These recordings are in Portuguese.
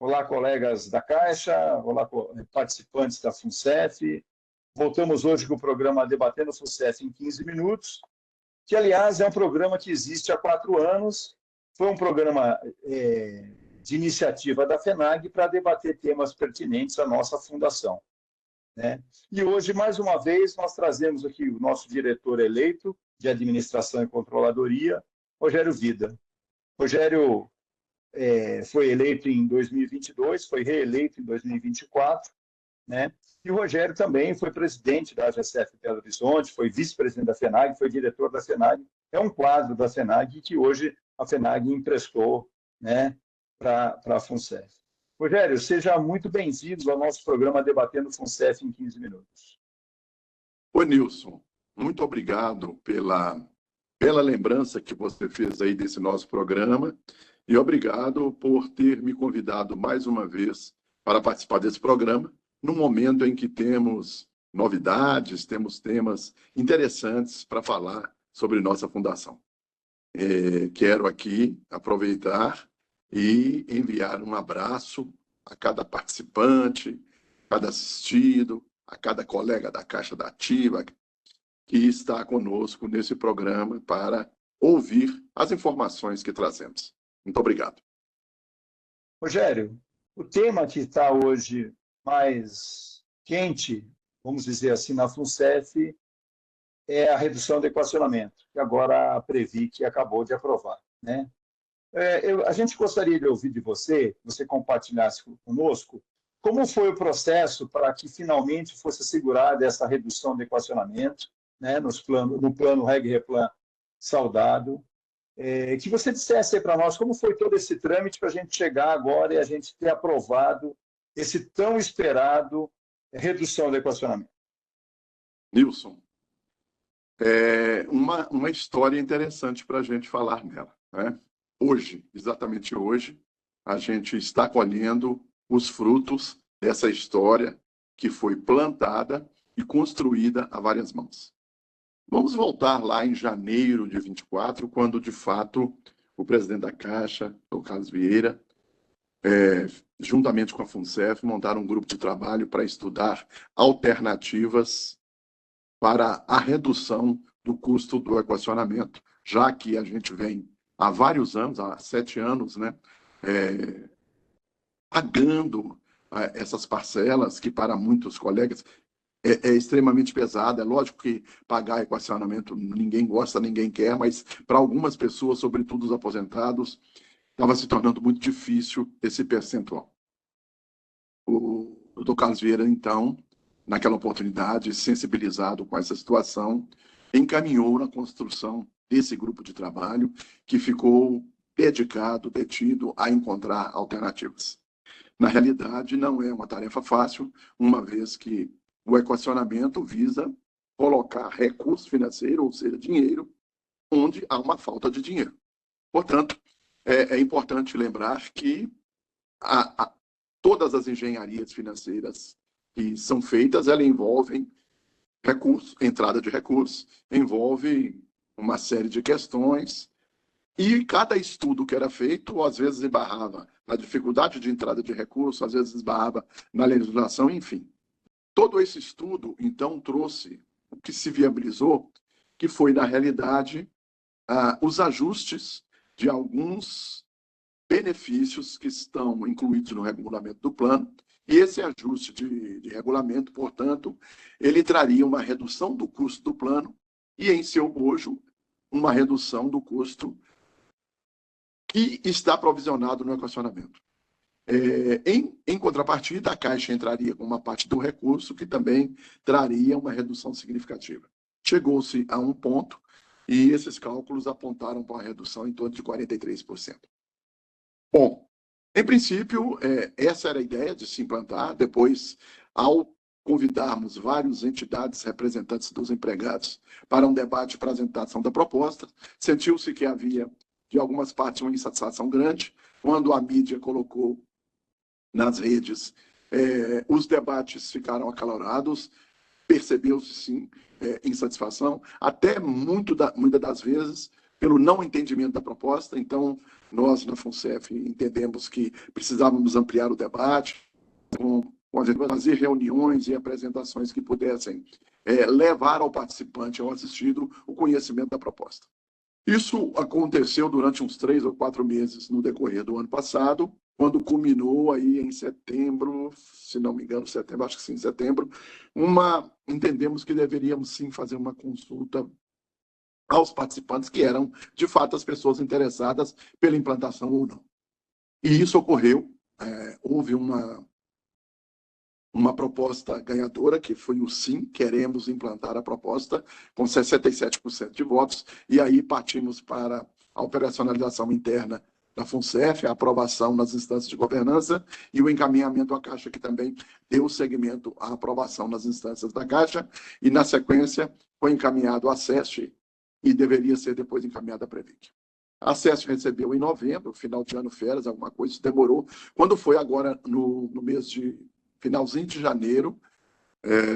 Olá, colegas da Caixa, olá, participantes da FUNCEF. Voltamos hoje com o programa Debatendo FUNCEF em 15 minutos, que, aliás, é um programa que existe há 4 anos. Foi um programa de iniciativa da FENAG para debater temas pertinentes à nossa fundação, né? E hoje, mais uma vez, nós trazemos aqui o nosso diretor eleito de Administração e Controladoria, Rogério Vida. Rogério foi eleito em 2022, foi reeleito em 2024, né? E o Rogério também foi presidente da AGCF Belo Horizonte, foi vice-presidente da FENAG, foi diretor da FENAG, é um quadro da FENAG que hoje a FENAG emprestou, né, para a FUNCEF. Rogério, seja muito bem-vindo ao nosso programa Debatendo FUNCEF em 15 minutos. Oi, Nilson, muito obrigado pela lembrança que você fez aí desse nosso programa e obrigado por ter me convidado mais uma vez para participar desse programa, num momento em que temos novidades, temos temas interessantes para falar sobre nossa fundação. Quero aqui aproveitar e enviar um abraço a cada participante, a cada assistido, a cada colega da Caixa da Ativa que está conosco nesse programa para ouvir as informações que trazemos. Muito obrigado. Rogério, o tema que está hoje mais quente, vamos dizer assim, na FUNCEF, é a redução do equacionamento, que agora a Previc acabou de aprovar, né? A gente gostaria de ouvir de você compartilhasse conosco, como foi o processo para que finalmente fosse assegurada essa redução do equacionamento, né, no plano Reg-Replan saudado, que você dissesse para nós como foi todo esse trâmite para a gente chegar agora e a gente ter aprovado esse tão esperado redução do equacionamento. Nilson, uma história interessante para a gente falar nela, né? Hoje, exatamente hoje, a gente está colhendo os frutos dessa história que foi plantada e construída a várias mãos. Vamos voltar lá em janeiro de 24, quando, de fato, o presidente da Caixa, o Carlos Vieira, juntamente com a FUNCEF, montaram um grupo de trabalho para estudar alternativas para a redução do custo do equacionamento, já que a gente vem há vários anos, há 7 anos, né, pagando essas parcelas que, para muitos colegas, é extremamente pesada. É lógico que pagar equacionamento ninguém gosta, ninguém quer, mas para algumas pessoas, sobretudo os aposentados, estava se tornando muito difícil esse percentual. O Dr. Carlos Vieira, então, naquela oportunidade, sensibilizado com essa situação, encaminhou na construção desse grupo de trabalho que ficou dedicado, detido a encontrar alternativas. Na realidade, não é uma tarefa fácil, uma vez que o equacionamento visa colocar recurso financeiro, ou seja, dinheiro, onde há uma falta de dinheiro. Portanto, é importante lembrar que todas as engenharias financeiras que são feitas, elas envolvem recursos, entrada de recursos, envolve uma série de questões, e cada estudo que era feito, às vezes esbarrava na dificuldade de entrada de recursos, às vezes esbarrava na legislação, enfim. Todo esse estudo, então, trouxe o que se viabilizou, que foi, na realidade, os ajustes de alguns benefícios que estão incluídos no regulamento do plano, e esse ajuste de regulamento, portanto, ele traria uma redução do custo do plano e, em seu bojo, uma redução do custo que está provisionado no equacionamento. Em contrapartida, a Caixa entraria com uma parte do recurso que também traria uma redução significativa. Chegou-se a um ponto e esses cálculos apontaram para uma redução em torno de 43%. Bom, em princípio, essa era a ideia de se implantar. Depois, ao convidarmos várias entidades representantes dos empregados para um debate e apresentação da proposta, sentiu-se que havia, de algumas partes, uma insatisfação grande. Quando a mídia colocou nas redes, os debates ficaram acalorados, percebeu-se, sim, insatisfação, até muitas das vezes pelo não entendimento da proposta. Então, nós, na FUNCEF, entendemos que precisávamos ampliar o debate, fazer reuniões e apresentações que pudessem levar ao participante, ao assistido, o conhecimento da proposta. Isso aconteceu durante uns 3 ou 4 meses no decorrer do ano passado, quando culminou aí em setembro, se não me engano, setembro, acho que sim, setembro, entendemos que deveríamos sim fazer uma consulta aos participantes, que eram, de fato, as pessoas interessadas pela implantação ou não. E isso ocorreu, houve uma proposta ganhadora, que foi o sim, queremos implantar a proposta, com 67% de votos, e aí partimos para a operacionalização interna da FUNCEF, a aprovação nas instâncias de governança e o encaminhamento à Caixa, que também deu seguimento à aprovação nas instâncias da Caixa, e, na sequência, foi encaminhado à SESC e deveria ser depois encaminhado à Previc. A SESC recebeu em novembro, final de ano, férias, alguma coisa, isso demorou. Quando foi agora, no mês de finalzinho de janeiro,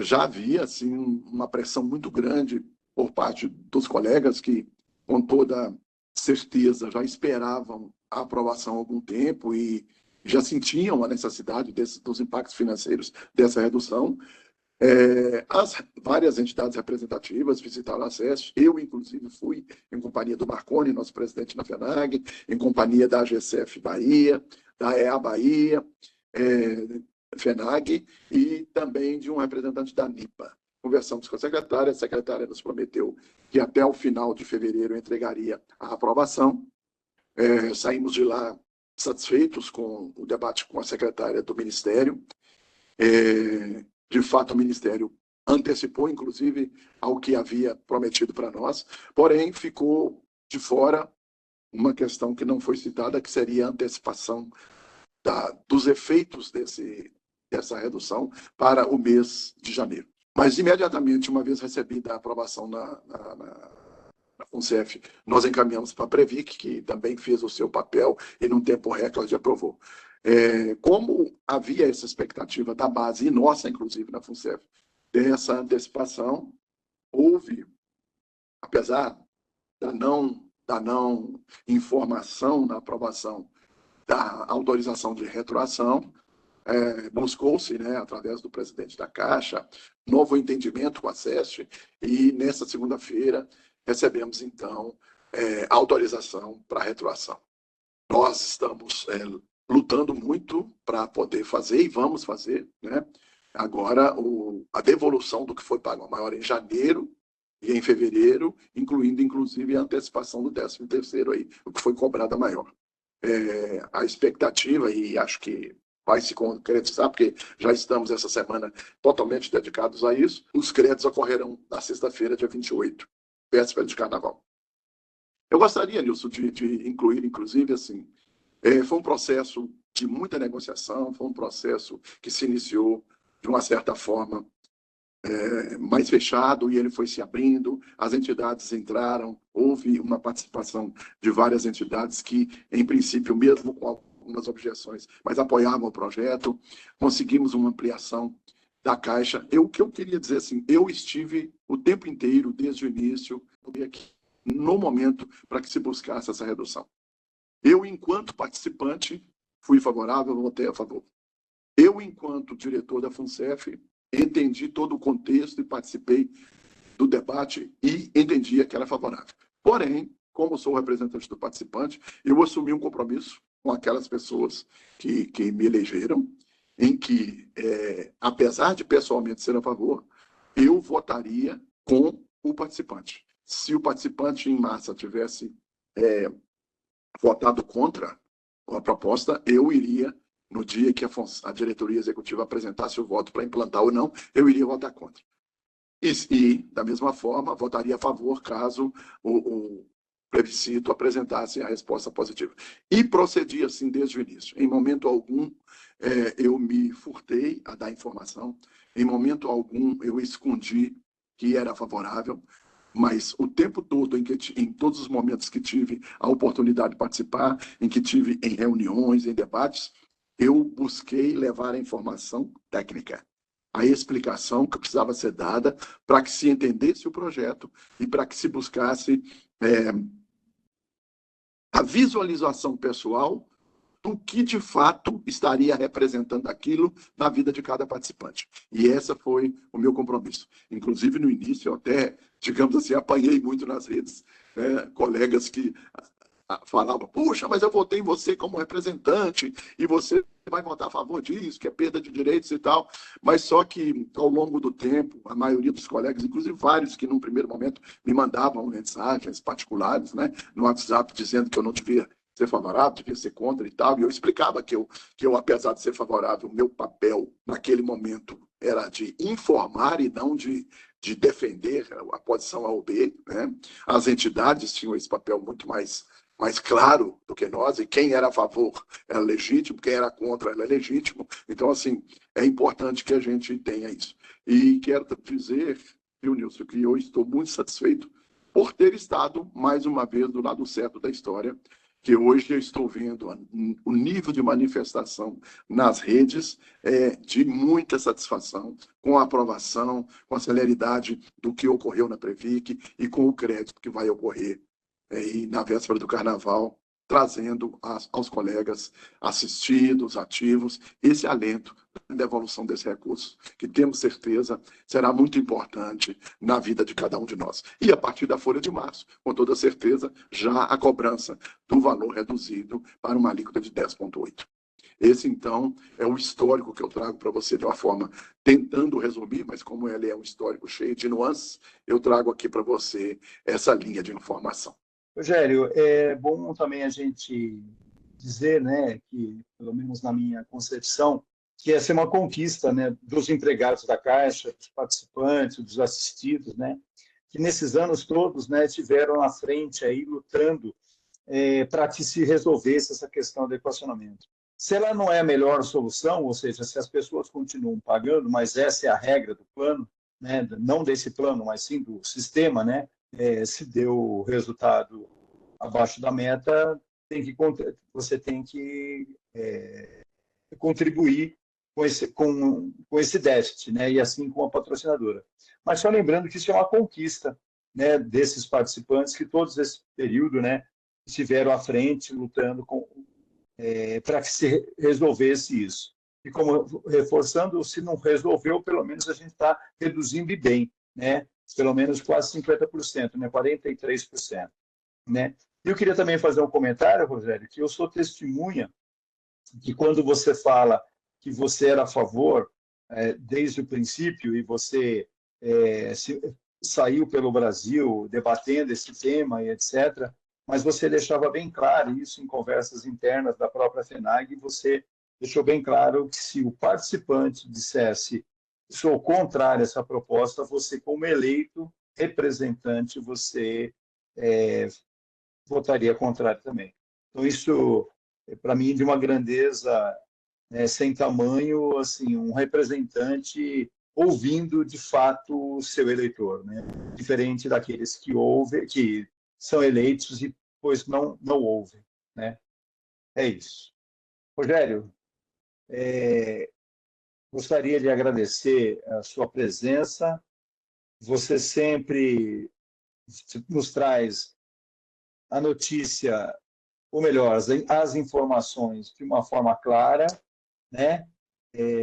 já havia assim, uma pressão muito grande por parte dos colegas que, com toda certeza, já esperavam a aprovação há algum tempo e já sentiam a necessidade dos impactos financeiros dessa redução. As várias entidades representativas visitaram a SESC, eu, inclusive, fui em companhia do Marconi, nosso presidente na FENAG, em companhia da AGCF Bahia, da EA Bahia, FENAG, e também de um representante da NIPA. Conversamos com a secretária nos prometeu que até o final de fevereiro entregaria a aprovação. Saímos de lá satisfeitos com o debate com a secretária do Ministério. De fato, o Ministério antecipou, inclusive, ao que havia prometido para nós, porém, ficou de fora uma questão que não foi citada, que seria a antecipação dos efeitos dessa redução para o mês de janeiro. Mas, imediatamente, uma vez recebida a aprovação na FUNCEF, nós encaminhamos para a Previc, que também fez o seu papel e, num tempo recorde, aprovou. Como havia essa expectativa da base, e nossa, inclusive, na FUNCEF, dessa antecipação, houve, apesar da não informação na aprovação da autorização de retroação, buscou-se, através do presidente da Caixa, novo entendimento com a SESC, e nessa segunda-feira recebemos, então, a autorização para a retroação. Nós estamos lutando muito para poder fazer, e vamos fazer, agora a devolução do que foi pago maior em janeiro e em fevereiro, incluindo, inclusive, a antecipação do 13º aí, o que foi cobrado maior. A expectativa, e acho que vai se concretizar, porque já estamos essa semana totalmente dedicados a isso, os créditos ocorrerão na sexta-feira, dia 28, véspera de Carnaval. Eu gostaria, Nilson, de incluir, inclusive, assim, foi um processo de muita negociação, foi um processo que se iniciou de uma certa forma mais fechado, e ele foi se abrindo, as entidades entraram, houve uma participação de várias entidades que, em princípio, mesmo com algumas objeções, mas apoiavam o projeto, conseguimos uma ampliação da Caixa. O que eu queria dizer, assim, eu estive o tempo inteiro, desde o início, aqui, no momento para que se buscasse essa redução. Eu, enquanto participante, fui favorável, votei a favor. Eu, enquanto diretor da FUNCEF, entendi todo o contexto e participei do debate e entendia que era favorável. Porém, como sou representante do participante, eu assumi um compromisso com aquelas pessoas que me elegeram, em que, apesar de pessoalmente ser a favor, eu votaria com o participante. Se o participante em massa tivesse votado contra a proposta, eu iria, no dia que a diretoria executiva apresentasse o voto para implantar ou não, eu iria votar contra. E, da mesma forma, votaria a favor caso o plebiscito apresentasse a resposta positiva. E procedi assim desde o início. Em momento algum, eu me furtei a dar informação, em momento algum, eu escondi que era favorável, mas o tempo todo, em todos os momentos que tive a oportunidade de participar, em que tive em reuniões, em debates, eu busquei levar a informação técnica, a explicação que precisava ser dada para que se entendesse o projeto e para que se buscasse a visualização pessoal do que, de fato, estaria representando aquilo na vida de cada participante. E esse foi o meu compromisso. Inclusive, no início, eu até, digamos assim, apanhei muito nas redes, né? Colegas que falavam, puxa, mas eu votei em você como representante e você vai votar a favor disso, que é perda de direitos e tal. Mas só que, ao longo do tempo, a maioria dos colegas, inclusive vários que, num primeiro momento, me mandavam mensagens particulares, né, no WhatsApp, dizendo que eu não devia ser favorável, devia ser contra e tal, e eu explicava que eu, apesar de ser favorável, o meu papel naquele momento era de informar e não de defender a posição A ou B, né? As entidades tinham esse papel muito mais claro do que nós, e quem era a favor era legítimo, quem era contra era legítimo. Então, assim, é importante que a gente tenha isso. E quero dizer, viu, Nilson, que eu estou muito satisfeito por ter estado, mais uma vez, do lado certo da história, que hoje eu estou vendo o nível de manifestação nas redes de muita satisfação com a aprovação, com a celeridade do que ocorreu na Previc e com o crédito que vai ocorrer e na véspera do Carnaval, trazendo aos colegas assistidos, ativos, esse alento da devolução desse recurso, que temos certeza será muito importante na vida de cada um de nós. E a partir da folha de março, com toda certeza, já a cobrança do valor reduzido para uma alíquota de 10,8%. Esse, então, é o histórico que eu trago para você de uma forma tentando resumir, mas como ele é um histórico cheio de nuances, eu trago aqui para você essa linha de informação. Rogério, é bom também a gente dizer, né, que, pelo menos na minha concepção, que essa é uma conquista, né, dos empregados da Caixa, dos participantes, dos assistidos, né, que nesses anos todos, né, tiveram na frente aí lutando para que se resolvesse essa questão do equacionamento. Se ela não é a melhor solução, ou seja, se as pessoas continuam pagando, mas essa é a regra do plano, né, não desse plano, mas sim do sistema, né, se deu resultado abaixo da meta, você tem que contribuir com esse déficit, né? E assim com a patrocinadora. Mas só lembrando que isso é uma conquista, né, desses participantes que todos esse período, né, estiveram à frente lutando para que se resolvesse isso. E como reforçando, se não resolveu, pelo menos a gente está reduzindo e bem, né? Pelo menos quase 50%, né? 43%. Né? Eu queria também fazer um comentário, Rogério, que eu sou testemunha que quando você fala que você era a favor desde o princípio e você saiu pelo Brasil debatendo esse tema e etc., mas você deixava bem claro isso em conversas internas da própria FENAG, e você deixou bem claro que se o participante dissesse sou contrário a essa proposta, você, como eleito representante, você votaria contrário também. Então, isso, para mim, de uma grandeza sem tamanho, assim, um representante ouvindo, de fato, o seu eleitor, né? Diferente daqueles que ouvem, que são eleitos e depois não ouvem, né? É isso. Rogério, gostaria de agradecer a sua presença. Você sempre nos traz a notícia, ou melhor, as informações de uma forma clara, né?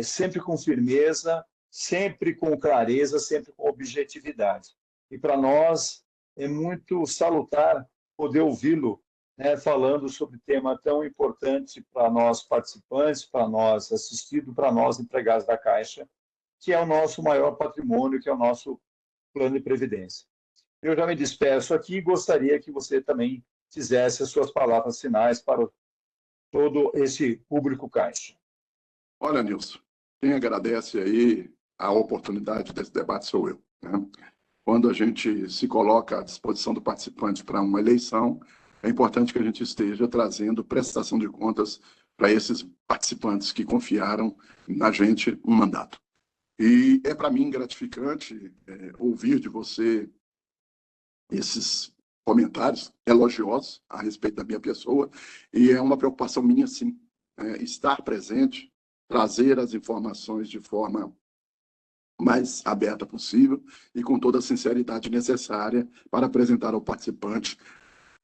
Sempre com firmeza, sempre com clareza, sempre com objetividade. E para nós é muito salutar poder ouvi-lo, né, falando sobre tema tão importante para nós participantes, para nós assistidos, para nós empregados da Caixa, que é o nosso maior patrimônio, que é o nosso plano de previdência. Eu já me despeço aqui e gostaria que você também fizesse as suas palavras finais para todo esse público Caixa. Olha, Nilson, quem agradece aí a oportunidade desse debate sou eu, né? Quando a gente se coloca à disposição do participante para uma eleição, é importante que a gente esteja trazendo prestação de contas para esses participantes que confiaram na gente um mandato. E é para mim gratificante ouvir de você esses comentários elogiosos a respeito da minha pessoa, e é uma preocupação minha, sim, estar presente, trazer as informações de forma mais aberta possível e com toda a sinceridade necessária para apresentar ao participante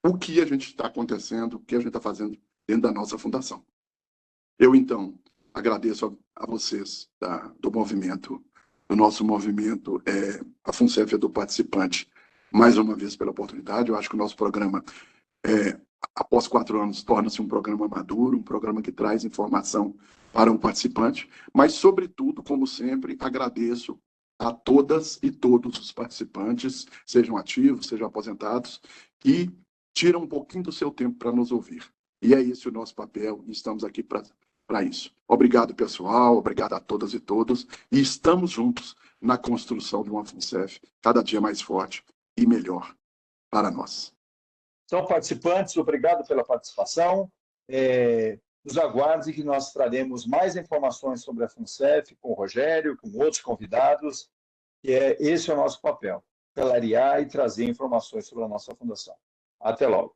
o que a gente está acontecendo, o que a gente está fazendo dentro da nossa fundação. Eu, então, agradeço a vocês do movimento, do nosso movimento, a FUNCEF é do participante, mais uma vez pela oportunidade. Eu acho que o nosso programa, após 4 anos, torna-se um programa maduro, um programa que traz informação para o participante, mas, sobretudo, como sempre, agradeço a todas e todos os participantes, sejam ativos, sejam aposentados, que tiram um pouquinho do seu tempo para nos ouvir. E é esse o nosso papel, e estamos aqui para isso. Obrigado, pessoal, obrigado a todas e todos, e estamos juntos na construção de uma FUNCEF cada dia mais forte e melhor para nós. Então, participantes, obrigado pela participação. Nos aguarde que nós traremos mais informações sobre a FUNCEF com o Rogério, com outros convidados, que esse é o nosso papel, clarear e trazer informações sobre a nossa fundação. Até logo.